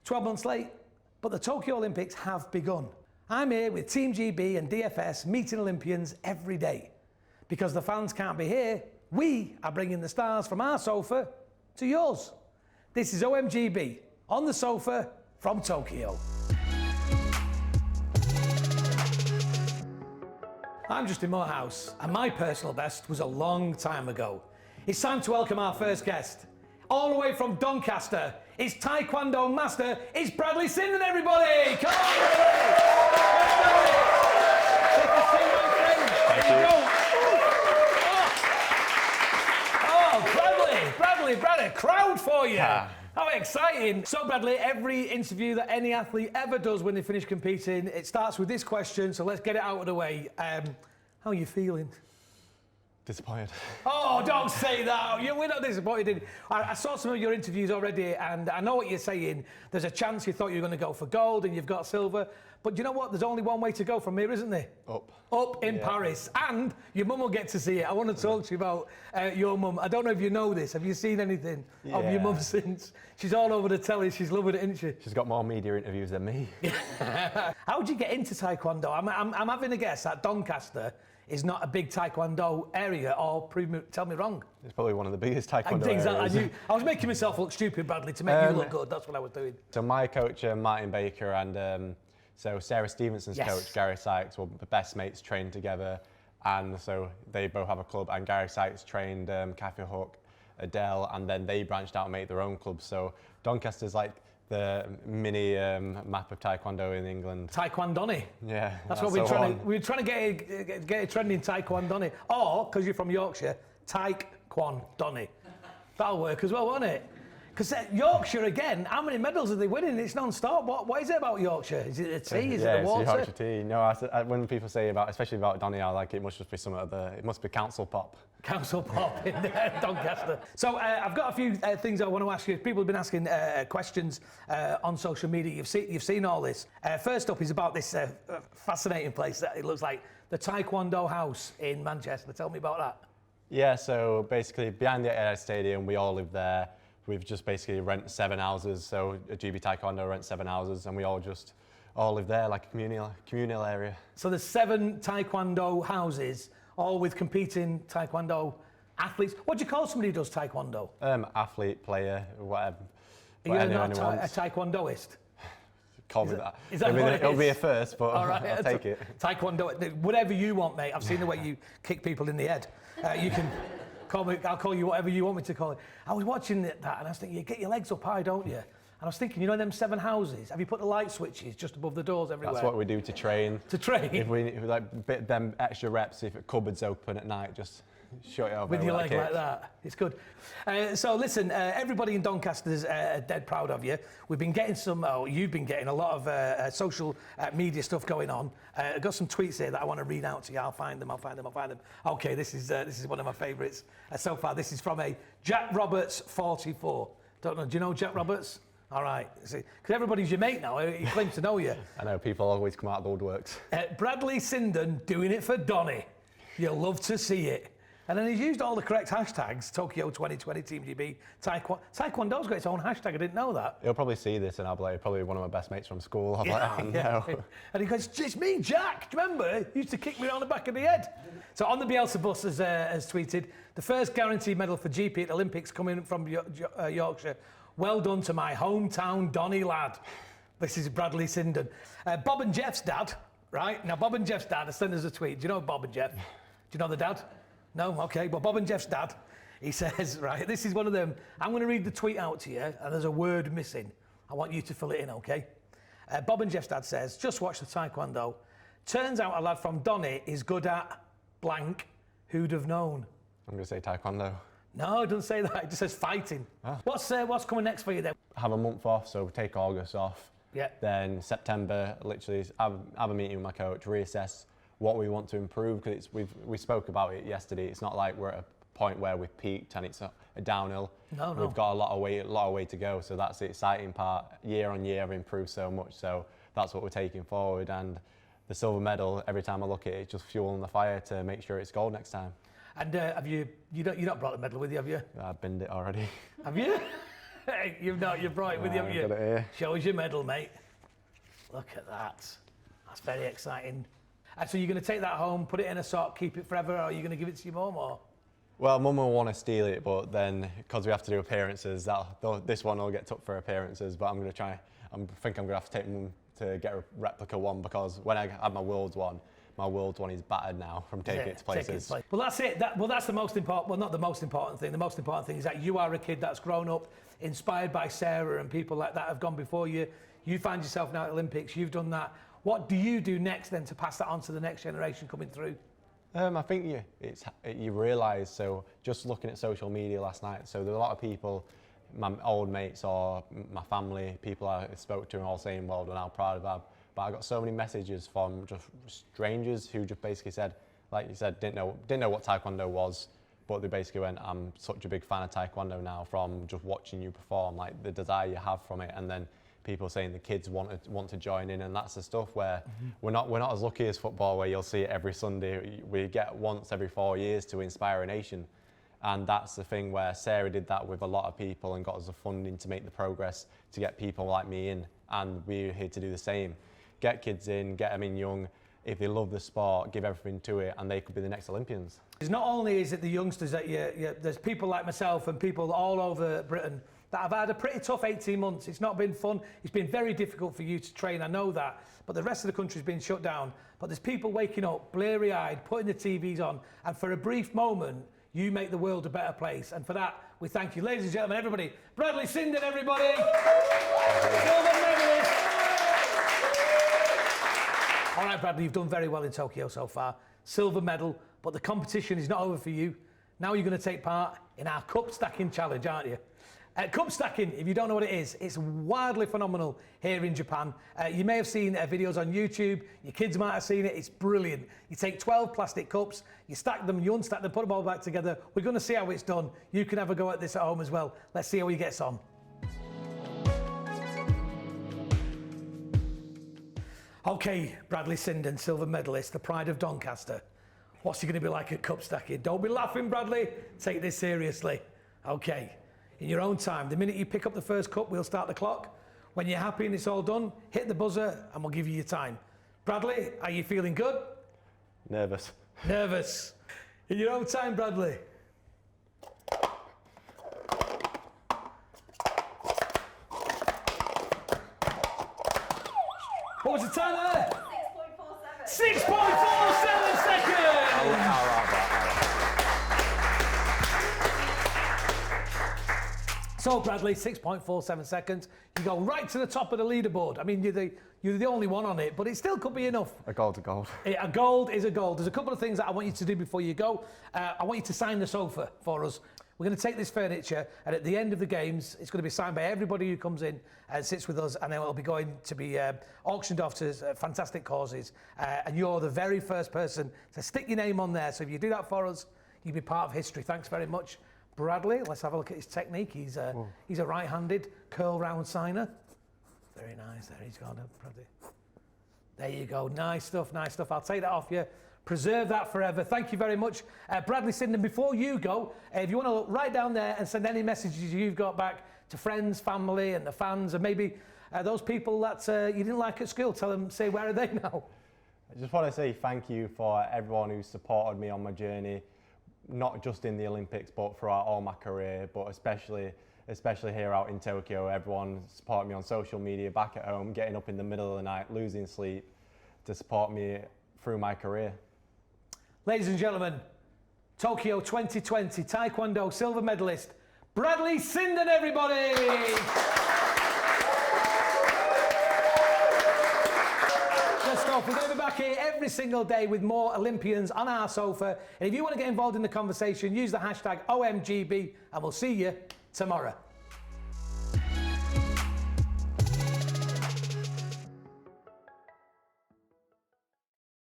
12 months late, but the Tokyo Olympics have begun. I'm here with Team GB and DFS meeting Olympians every day. Because the fans can't be here, we are bringing the stars from our sofa to yours. This is OMGB, on the sofa from Tokyo. I'm just in Moorhouse, and my personal best was a long time ago. It's time to welcome our first guest. All the way from Doncaster, it's Taekwondo master, it's Bradly Sinden, everybody! Come on, Bradly! Good to see my friend. There you go. Oh, Bradly, crowd for you! How exciting! So Bradly, every interview that any athlete ever does when they finish competing, it starts with this question, so let's get it out of the way. How are you feeling? Disappointed. Oh, don't say that. We're not disappointed. I saw some of your interviews already, and I know what you're saying. There's a chance you thought you were going to go for gold, and you've got silver. But you know what? There's only one way to go from here, isn't there? Up. Up in Paris. And your mum will get to see it. I want to talk to you about your mum. I don't know if you know this. Have you seen anything of your mum since? She's all over the telly. She's loving it, isn't she? She's got more media interviews than me. How did you get into Taekwondo? I'm having a guess that Doncaster is not a big Taekwondo area, or tell me wrong. It's probably one of the biggest Taekwondo areas. I was making myself look stupid, Bradly, to make you look good. That's what I was doing. So my coach, Martin Baker, and so Sarah Stevenson's coach, Gary Sykes, were the best mates, trained together. And so they both have a club, and Gary Sykes trained Kathy Hook, Adele, and then they branched out and made their own club. So Doncaster's like the mini map of Taekwondo in England. Taekwondo. Yeah, that's what we're trying to get a trending Taekwondo, or because you're from Yorkshire, Taekwondo. That'll work as well, won't it? Because Yorkshire again, how many medals are they winning? It's non-stop. What is it about Yorkshire? Is it the tea? Is it the water? Yeah, it's the Yorkshire tea. No, when people say especially about Donny, I like it must just be some of it must be council pop. Council pop in Doncaster. So I've got a few things I want to ask you. People have been asking questions on social media. You've seen all this. First up is about this fascinating place that it looks like the Taekwondo House in Manchester. Tell me about that. Yeah, so basically behind the Etihad Stadium, we all live there. We've just basically rent 7 houses. So GB Taekwondo rents 7 houses, and we all live there like a communal area. So there's 7 Taekwondo houses, all with competing Taekwondo athletes. What do you call somebody who does Taekwondo? Athlete, player, whatever. Are you not a Taekwondoist? Call me that. Is that what it'll be a first, but all right, I'll take it. Taekwondo, whatever you want, mate. I've seen the way you kick people in the head. You can call me. I'll call you whatever you want me to call it. I was watching that, and I was thinking, you get your legs up high, don't you? And I was thinking, you know, them 7 houses. Have you put the light switches just above the doors everywhere? That's what we do to train. To train. If we like bit them extra reps, if a cupboard's open at night, just shut it over with your leg like that. It's good. So listen, everybody in Doncaster's dead proud of you. We've been getting you've been getting a lot of social media stuff going on. I've got some tweets here that I want to read out to you. I'll find them. Okay, this is one of my favourites so far. This is from a Jack Roberts 44. Don't know. Do you know Jack Roberts? All right. Because everybody's your mate now. He claims to know you. I know. People always come out of the woodworks. Bradly Sinden doing it for Donny. You'll love to see it. And then he's used all the correct hashtags. Tokyo 2020, Team GB, Taekwondo's got its own hashtag. I didn't know that. He'll probably see this and I'll be like, probably one of my best mates from school. No. And he goes, it's me, Jack. Do you remember? He used to kick me on the back of the head. So on the Bielsa bus has tweeted, the first guaranteed medal for GP at the Olympics coming from Yorkshire. Well done to my hometown Donny lad. This is Bradly Sinden. Bob and Jeff's dad, right? Now Bob and Jeff's dad has sent us a tweet. Do you know Bob and Jeff? Do you know the dad? No? Okay. Well, Bob and Jeff's dad, he says, right, this is one of them. I'm going to read the tweet out to you, and there's a word missing. I want you to fill it in, okay? Bob and Jeff's dad says, just watch the Taekwondo. Turns out a lad from Donny is good at blank. Who'd have known? I'm going to say Taekwondo. No, it doesn't say that. It just says fighting. Ah. What's coming next for you then? Have a month off, so take August off. Yeah. Then September, literally have a meeting with my coach, reassess what we want to improve, because we spoke about it yesterday. It's not like we're at a point where we've peaked and it's a downhill. No. We've got a lot of way to go. So that's the exciting part. Year on year, we've improved so much. So that's what we're taking forward. And the silver medal, every time I look at it, it's just fueling the fire to make sure it's gold next time. And have you not brought the medal with you, have you? I've binned it already. Have you? Hey, you've brought it with you, haven't you? Got it here. Show us your medal, mate. Look at that. That's very exciting. And so you're going to take that home, put it in a sock, keep it forever, or are you going to give it to your mum, or? Well, Mum will want to steal it, but then because we have to do appearances, this one will get took for appearances. But I'm going to try. I think I'm going to have to take Mum to get a replica one, because when I had my Worlds one is battered now from taking it to places. Well, that's it. That's the most important. Well, not the most important thing. The most important thing is that you are a kid that's grown up, inspired by Sarah and people like that have gone before you. You find yourself now at Olympics. You've done that. What do you do next then to pass that on to the next generation coming through? I think you realise, so just looking at social media last night, so there were a lot of people, my old mates or my family, people I spoke to, all saying, well done, how proud of them. But I got so many messages from just strangers who just basically said, like you said, didn't know what Taekwondo was, but they basically went, I'm such a big fan of Taekwondo now from just watching you perform, like the desire you have from it, and then people saying the kids want to join in, and that's the stuff where we're not as lucky as football, where you'll see it every Sunday. We get once every 4 years to inspire a nation, and that's the thing where Sarah did that with a lot of people and got us the funding to make the progress to get people like me in, and we're here to do the same. Get kids in, get them in young. If they love the sport, give everything to it, and they could be the next Olympians. Not only is it the youngsters that there's people like myself and people all over Britain that have had a pretty tough 18 months. It's not been fun. It's been very difficult for you to train, I know that. But the rest of the country's been shut down. But there's people waking up, bleary-eyed, putting the TVs on, and for a brief moment, you make the world a better place. And for that, we thank you. Ladies and gentlemen, everybody, Bradly Sinden, everybody! Silver medalist! All right, Bradley, you've done very well in Tokyo so far. Silver medal, but the competition is not over for you. Now you're going to take part in our cup stacking challenge, aren't you? Cup stacking, if you don't know what it is, it's wildly phenomenal here in Japan. You may have seen videos on YouTube, your kids might have seen it, it's brilliant. You take 12 plastic cups, you stack them, you unstack them, put them all back together. We're going to see how it's done. You can have a go at this at home as well. Let's see how he gets on. Okay, Bradly Sinden, silver medalist, the pride of Doncaster. What's he going to be like at cup stacking? Don't be laughing, Bradley. Take this seriously. Okay. In your own time, the minute you pick up the first cup, we'll start the clock. When you're happy and it's all done, hit the buzzer and we'll give you your time. Bradley, are you feeling good? Nervous. Nervous. In your own time, Bradley. What was the time there? 6.47. 6.47 seconds! So Bradley, 6.47 seconds. You go right to the top of the leaderboard. I mean, you're the only one on it, but it still could be enough. A gold's a gold. A gold is a gold. There's a couple of things that I want you to do before you go. I want you to sign the sofa for us. We're going to take this furniture, and at the end of the games, it's going to be signed by everybody who comes in and sits with us, and then it'll be going to be auctioned off to fantastic causes. And you're the very first person to stick your name on there. So if you do that for us, you'll be part of history. Thanks very much. Bradley, let's have a look at his technique. He's a right-handed curl round signer. Very nice. There he's gone, Bradley. There you go. Nice stuff, nice stuff. I'll take that off you. Preserve that forever. Thank you very much. Bradly Sinden, before you go, if you want to look right down there and send any messages you've got back to friends, family and the fans, and maybe those people that you didn't like at school, tell them, say, where are they now? I just want to say thank you for everyone who supported me on my journey, not just in the Olympics, but throughout all my career, but especially here out in Tokyo. Everyone supported me on social media, back at home, getting up in the middle of the night, losing sleep, to support me through my career. Ladies and gentlemen, Tokyo 2020 Taekwondo silver medalist, Bradly Sinden, everybody! Let's go. We're going to be back here every single day with more Olympians on our sofa. And if you want to get involved in the conversation, use the hashtag OMGB, and we'll see you tomorrow.